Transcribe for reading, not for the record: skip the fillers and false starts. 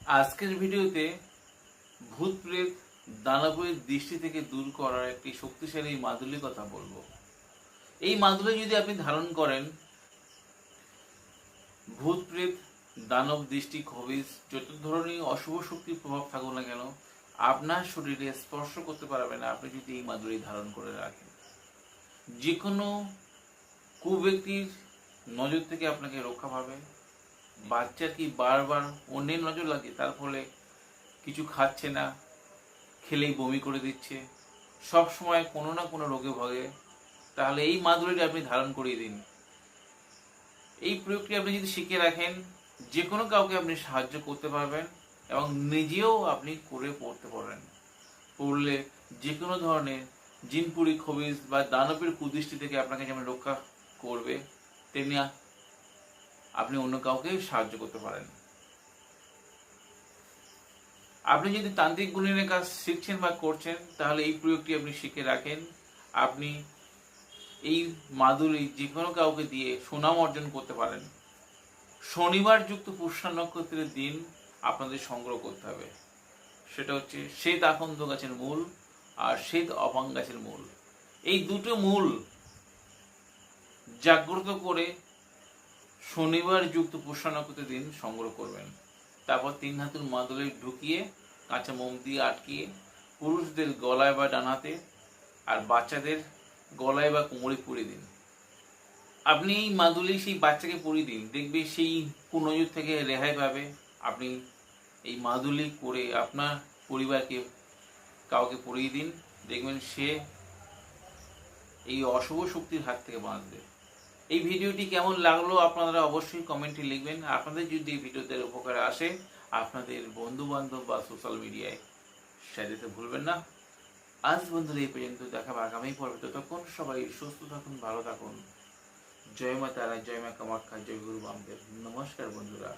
আজকের ভিডিওতে ভূত প্রেত দানবের দৃষ্টি থেকে দূর করার একটি শক্তিশালী মাদুলির কথা বলবো। এই মাদুলি যদি আপনি ধারণ করেন, ভূত প্রেত দানব দৃষ্টি খবিজ যত ধরনের অশুভ শক্তির প্রভাব থাকুক না কেন আপনার শরীরে স্পর্শ করতে পারবে না আপনি যদি এই মাদুলি ধারণ করে রাখেন। যে কোনো কুব্যক্তির নজর থেকে আপনাকে রক্ষা পাবে। বাচ্চার কি বারবার অন্যের নজর লাগে, তার ফলে কিছু খাচ্ছে না, খেলেই বমি করে দিচ্ছে, সব সময় কোনো না কোনো রোগে ভোগে, তাহলে এই মাদুলিটা আপনি ধারণ করিয়ে দিন। এই প্রয়োগটি আপনি যদি শিখে রাখেন, যে কোনো কাউকে আপনি সাহায্য করতে পারবেন এবং নিজেও আপনি করে পড়তে পারেন। পড়লে যে কোনো ধরনের জিনপুরি খবিজ বা দানবের কুদৃষ্টি থেকে আপনাকে যেমন রক্ষা করবে, তেমনি আপনি অন্য কাউকে সাহায্য করতে পারেন। আপনি যদি তান্ত্রিক গুণের কাজ শিখছেন বা করছেন, তাহলে এই প্রয়োগটি আপনি শিখে রাখেন। আপনি এই মাদুলি যে কোনো কাউকে দিয়ে সুনাম অর্জন করতে পারেন। শনিবার যুক্ত পুষ্যা নক্ষত্রের দিন আপনাদের সংগ্রহ করতে হবে। সেটা হচ্ছে শ্বেত আকন্দ গাছের মূল আর শ্বেত অপাং গাছের মূল। এই দুটো মূল জাগ্রত করে শনিবার যুক্ত পুষ্যা নক্ষত্রের দিন সংগ্রহ করবেন। তারপর 3 হাতুর মাদুলি ঢুকিয়ে কাঁচা মোম দিয়ে আটকিয়ে পুরুষদের গলায় বা ডান হাতে আর বাচ্চাদের গলায় বা কোমরে পরিয়ে দিন। আপনি এই মাদুলি সেই বাচ্চাকে পরিয়ে দিন, দেখবে সেই কুনজর থেকে রেহাই পাবে। আপনি এই মাদুলি করে আপনার পরিবারকে কাউকে পরিয়ে দিন, দেখবেন সে এই অশুভ শক্তির হাত থেকে বাঁচবে। এই ভিডিওটি কেমন লাগলো আপনারা অবশ্যই কমেন্টে লিখবেন। আপনাদের যদি এই ভিডিওতে উপকারে আসে, আপনাদের বন্ধু বান্ধব বা সোশ্যাল মিডিয়ায় শেয়ার দিতে ভুলবেন না। আজ বন্ধুরা এই পর্যন্ত, দেখা আগামী পর্বে। ততক্ষণ সবাই সুস্থ থাকুন, ভালো থাকুন। জয় মা তারা, জয় মা কামাখ্যা, জয় গুরু বামদেব। নমস্কার বন্ধুরা।